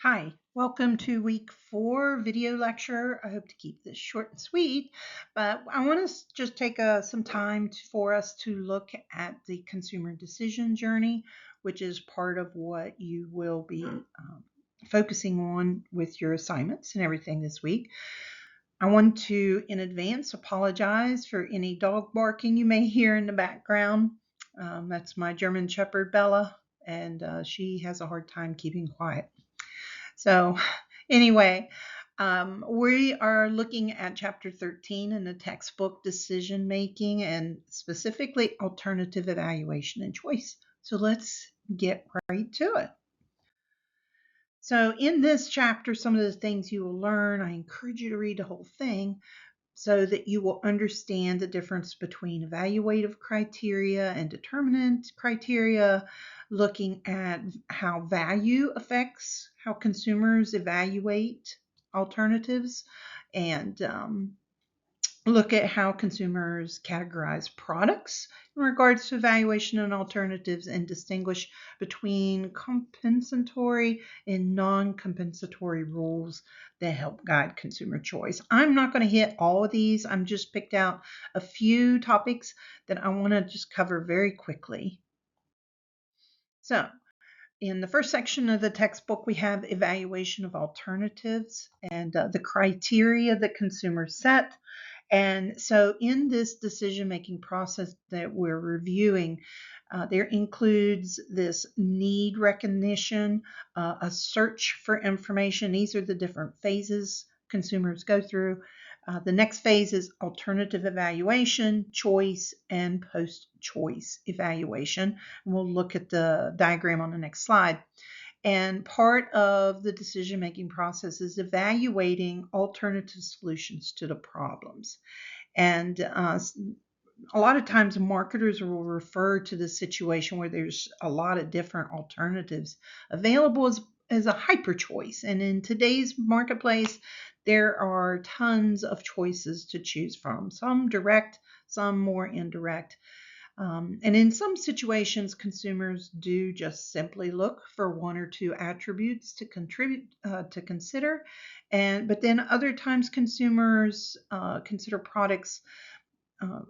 Hi, welcome to week 4 video lecture. I hope to keep this short and sweet, but I want to just take some time for us to look at the consumer decision journey, which is part of what you will be focusing on with your assignments and everything this week. I want to, in advance, apologize for any dog barking you may hear in the background. That's my German Shepherd, Bella, and she has a hard time keeping quiet. So anyway, we are looking at chapter 13 in the textbook, decision making, and specifically alternative evaluation and choice. So let's get right to it. So in this chapter, some of the things you will learn, I encourage you to read the whole thing so that you will understand the difference between evaluative criteria and determinant criteria, looking at how value affects how consumers evaluate alternatives, and look at how consumers categorize products in regards to evaluation and alternatives, and distinguish between compensatory and non-compensatory rules that help guide consumer choice. I'm not going to hit all of these. I'm just picked out a few topics that I want to just cover very quickly. So in the first section of the textbook, we have evaluation of alternatives and the criteria that consumers set. And so in this decision-making process that we're reviewing, there includes this need recognition, a search for information. These are the different phases consumers go through. The next phase is alternative evaluation, choice, and post-choice evaluation. And we'll look at the diagram on the next slide. And part of the decision-making process is evaluating alternative solutions to the problems. And a lot of times marketers will refer to the situation where there's a lot of different alternatives available as a hyper choice. And in today's marketplace, there are tons of choices to choose from, some direct, some more indirect. And in some situations, consumers do just simply look for one or two attributes to consider. But then other times consumers consider products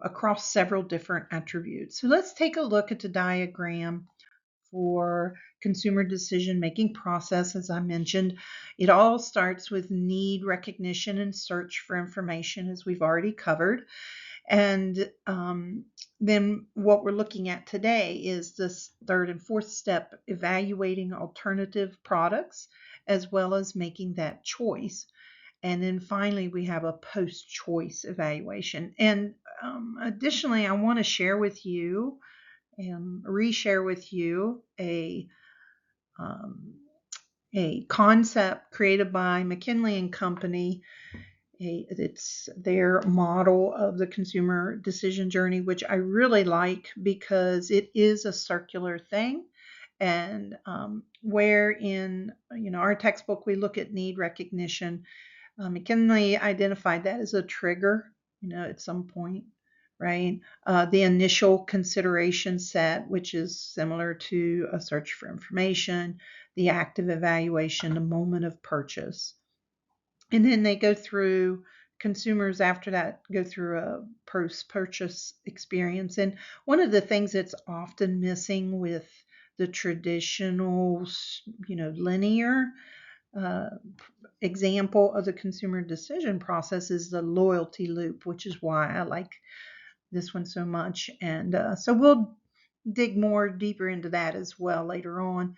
across several different attributes. So let's take a look at the diagram for consumer decision-making process. As I mentioned, it all starts with need recognition and search for information, as we've already covered. And then what we're looking at today is this third and fourth step, evaluating alternative products, as well as making that choice. And then finally, we have a post-choice evaluation. And additionally, I want to share with you and reshare with you a concept created by McKinsey and Company. It's their model of the consumer decision journey, which I really like because it is a circular thing. And where in our textbook we look at need recognition, McKinsey identified that as a trigger, at some point, right? The initial consideration set, which is similar to a search for information, the active evaluation, the moment of purchase. And then they go through, consumers after that go through a post-purchase experience. And one of the things that's often missing with the traditional, linear example of the consumer decision process is the loyalty loop, which is why I like this one so much. And so we'll dig more deeper into that as well later on.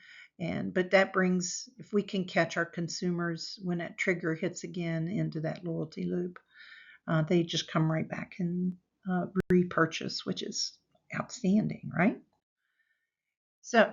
But that brings, if we can catch our consumers when that trigger hits again into that loyalty loop, they just come right back and repurchase, which is outstanding, right? So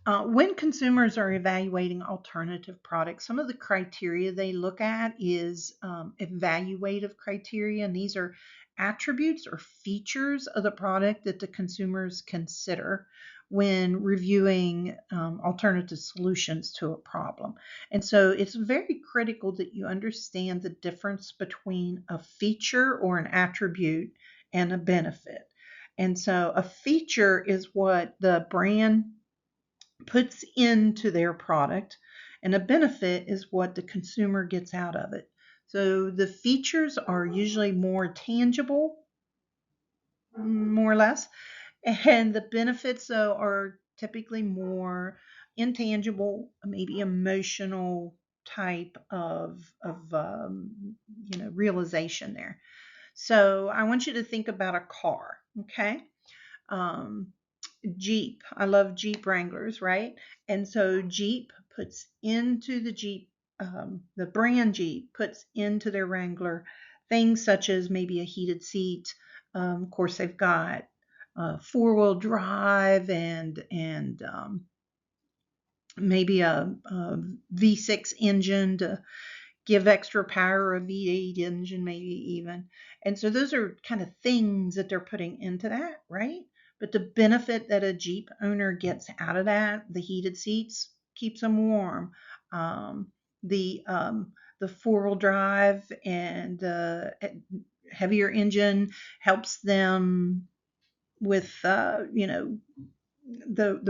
when consumers are evaluating alternative products, some of the criteria they look at is evaluative criteria, and these are attributes or features of the product that the consumers consider when reviewing alternative solutions to a problem. And so it's very critical that you understand the difference between a feature or an attribute and a benefit. And so a feature is what the brand puts into their product, and a benefit is what the consumer gets out of it. So the features are usually more tangible, more or less, and the benefits, though, are typically more intangible, maybe emotional type of realization there. So I want you to think about a car, okay? Um, Jeep. I love Jeep Wranglers, right? And so Jeep puts into the Jeep, the brand Jeep puts into their Wrangler things such as maybe a heated seat. Of course, they've got four-wheel drive and maybe a V6 engine to give extra power, a V8 engine, maybe even. And so those are kind of things that they're putting into that, right? But the benefit that a Jeep owner gets out of that, the heated seats, keeps them warm. Um, the um, the four-wheel drive and heavier engine helps them with the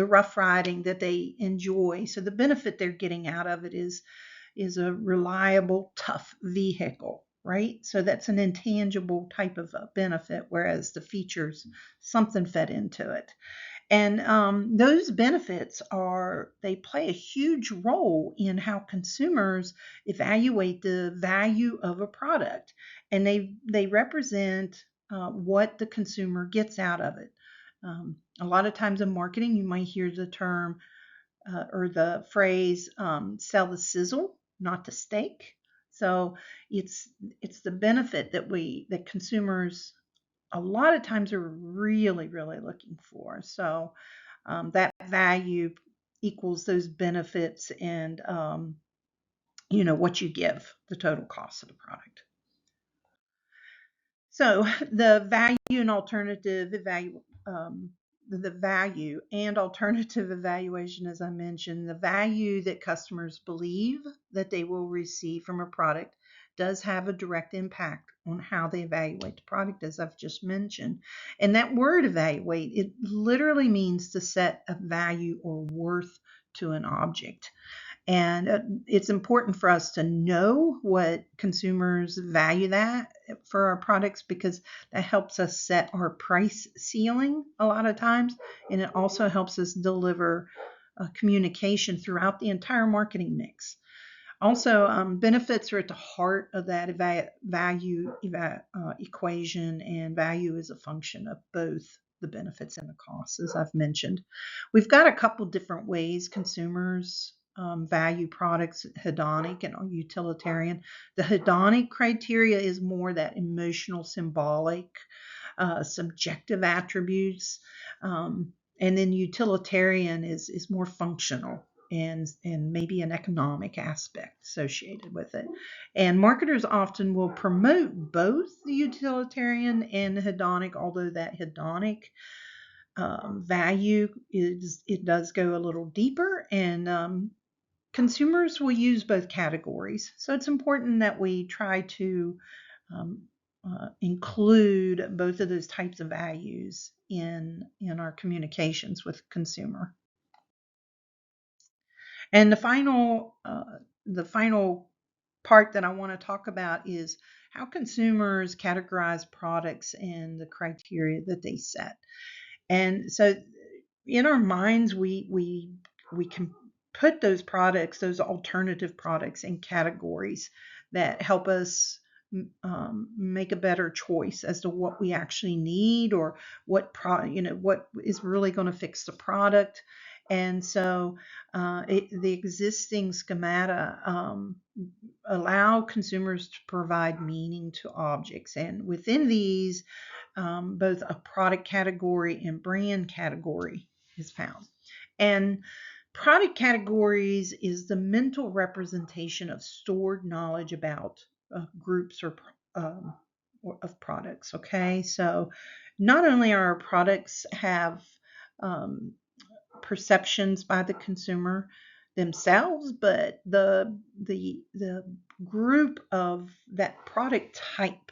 rough riding that they enjoy. So the benefit they're getting out of it is a reliable, tough vehicle, right? So that's an intangible type of a benefit, whereas the features, something fed into it. And those benefits they play a huge role in how consumers evaluate the value of a product, and they represent what the consumer gets out of it. A lot of times in marketing, you might hear the term or the phrase "sell the sizzle, not the steak." So it's it's the benefit that consumers a lot of times are really, really looking for. So that value equals those benefits and what you give, the total cost of the product. So the value and alternative the value and alternative evaluation, as I mentioned, the value that customers believe that they will receive from a product does have a direct impact on how they evaluate the product, as I've just mentioned. And that word evaluate, it literally means to set a value or worth to an object. And it's important for us to know what consumers value that for our products, because that helps us set our price ceiling a lot of times. And it also helps us deliver communication throughout the entire marketing mix. Also, benefits are at the heart of that value equation, and value is a function of both the benefits and the costs, as I've mentioned. We've got a couple different ways consumers value products: hedonic and utilitarian. The hedonic criteria is more that emotional, symbolic, subjective attributes. And then utilitarian is more functional and maybe an economic aspect associated with it. And marketers often will promote both the utilitarian and the hedonic, although that hedonic value it does go a little deeper, and consumers will use both categories. So it's important that we try to um, include both of those types of values in our communications with consumer. And the final part that I want to talk about is how consumers categorize products and the criteria that they set. And so in our minds, we can put those products, those alternative products, in categories that help us make a better choice as to what we actually need, or what is really going to fix the product. And so the existing schemata allow consumers to provide meaning to objects, and within these, both a product category and brand category is found. And product categories is the mental representation of stored knowledge about groups um, of products. Okay, so not only are products have um, perceptions by the consumer themselves, but the group of that product type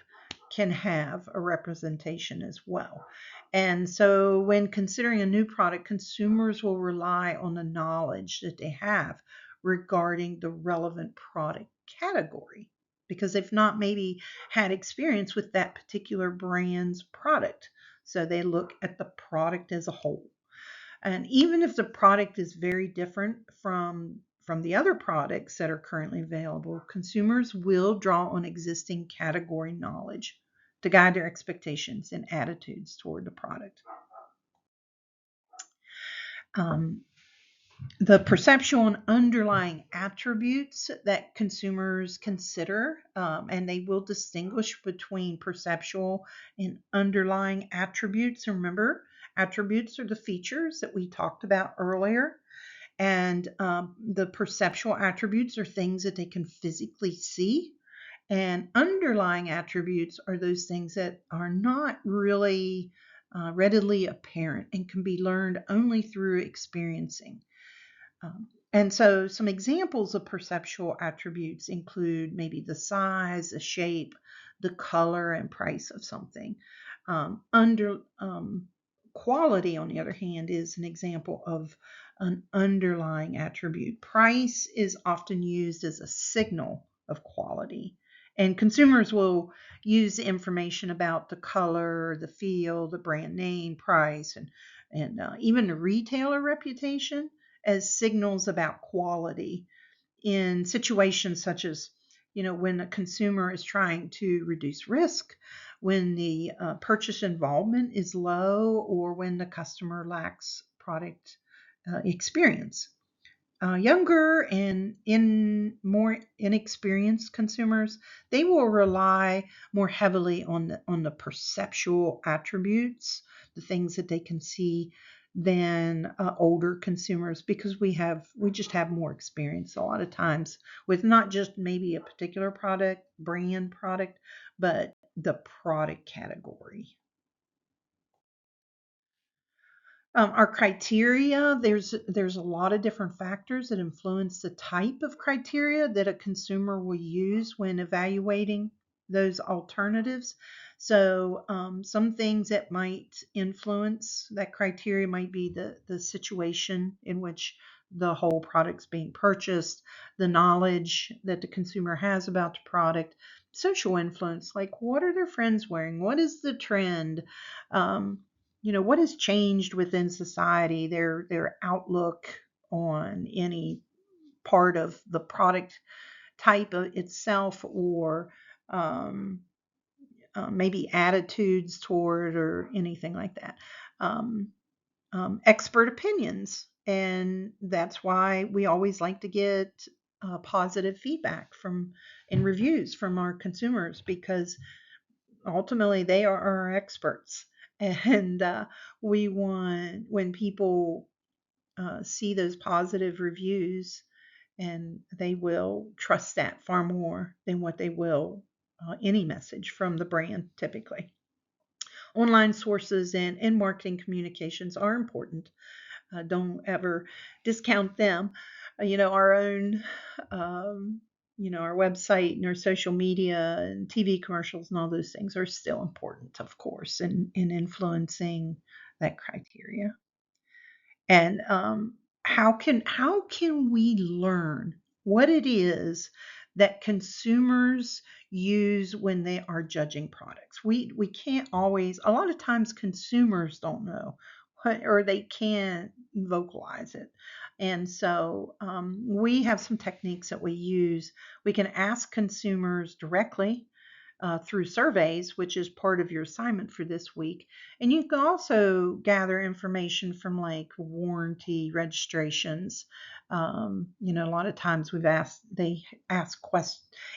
can have a representation as well. And so when considering a new product, consumers will rely on the knowledge that they have regarding the relevant product category because they've not maybe had experience with that particular brand's product. So they look at the product as a whole. And even if the product is very different from the other products that are currently available, consumers will draw on existing category knowledge to guide their expectations and attitudes toward the product. Um, the perceptual and underlying attributes that consumers consider, and they will distinguish between perceptual and underlying attributes. Remember, attributes are the features that we talked about earlier, and the perceptual attributes are things that they can physically see. And underlying attributes are those things that are not really readily apparent and can be learned only through experiencing. And so some examples of perceptual attributes include maybe the size, the shape, the color, and price of something. Under quality, on the other hand, is an example of an underlying attribute. Price is often used as a signal of quality, and consumers will use information about the color, the feel, the brand name, price, and even the retailer reputation as signals about quality in situations such as, when a consumer is trying to reduce risk, when the purchase involvement is low, or when the customer lacks product experience. Younger and more inexperienced consumers, they will rely more heavily on the perceptual attributes, the things that they can see, than older consumers, because we just have more experience a lot of times with not just maybe a particular brand product, but the product category. Our criteria, there's a lot of different factors that influence the type of criteria that a consumer will use when evaluating those alternatives. So some things that might influence that criteria might be the situation in which the whole product's being purchased, the knowledge that the consumer has about the product, social influence, like what are their friends wearing, what is the trend, um, what has changed within society, their outlook on any part of the product type of itself, or um, maybe attitudes toward, or anything like that. Um, Expert opinions, and that's why we always like to get positive feedback from and reviews from our consumers, because ultimately they are our experts. And we want, when people see those positive reviews, and they will trust that far more than what they will any message from the brand typically. Online sources and marketing communications are important. Don't ever discount them. Our own, our website and our social media and TV commercials and all those things are still important, of course, in influencing that criteria. And how can we learn what it is that consumers use when they are judging products? We can't always. A lot of times, consumers don't know what, or they can't vocalize it. And so we have some techniques that we use. We can ask consumers directly through surveys, which is part of your assignment for this week. And you can also gather information from like warranty registrations. A lot of times they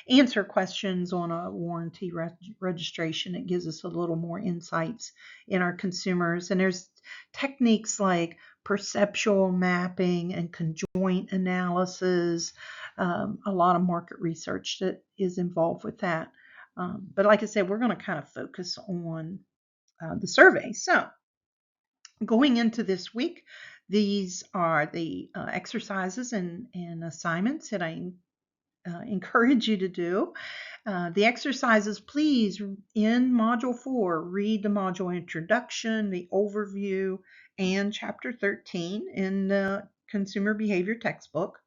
answer questions on a warranty registration. It gives us a little more insights in our consumers. And there's techniques like perceptual mapping and conjoint analysis, a lot of market research that is involved with that. But like I said, we're going to kind of focus on the survey. So going into this week, these are the exercises and assignments that I encourage you to do. The exercises, please, in Module 4, read the module introduction, the overview, and Chapter 13 in the Consumer Behavior textbook.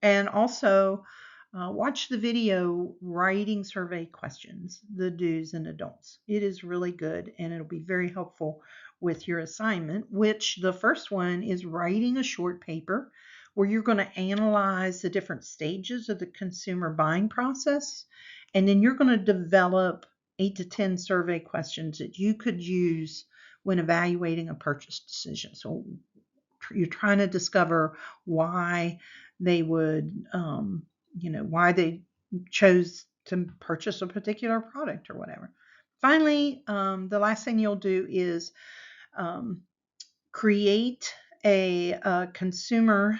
And also watch the video writing survey questions, the do's and the don'ts. It is really good and it'll be very helpful with your assignment, which the first one is writing a short paper where you're going to analyze the different stages of the consumer buying process. And then you're going to develop 8 to 10 survey questions that you could use when evaluating a purchase decision. So you're trying to discover why they would, why they chose to purchase a particular product or whatever. Finally, the last thing you'll do is um, create a consumer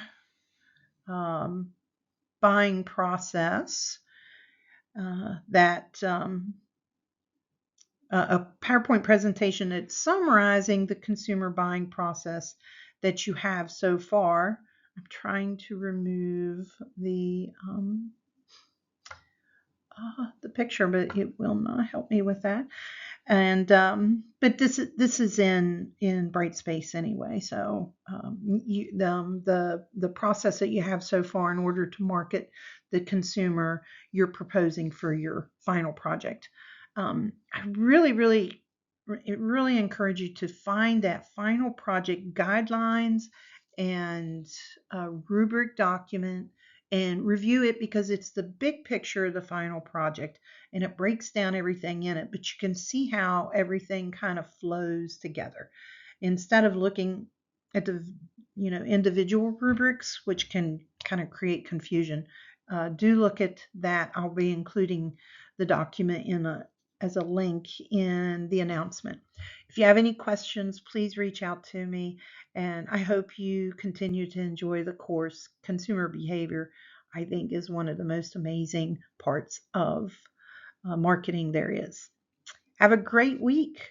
buying process that a PowerPoint presentation that's summarizing the consumer buying process that you have so far. I'm trying to remove the picture, but it will not help me with that. And but this is in Brightspace anyway. So the process that you have so far in order to market the consumer you're proposing for your final project. I really encourage you to find that final project guidelines and rubric document and review it, because it's the big picture of the final project and it breaks down everything in it, but you can see how everything kind of flows together instead of looking at the individual rubrics, which can kind of create confusion. Do look at that. I'll be including the document as a link in the announcement. If you have any questions, please reach out to me, and I hope you continue to enjoy the course. Consumer behavior, I think, is one of the most amazing parts of marketing there is. Have a great week.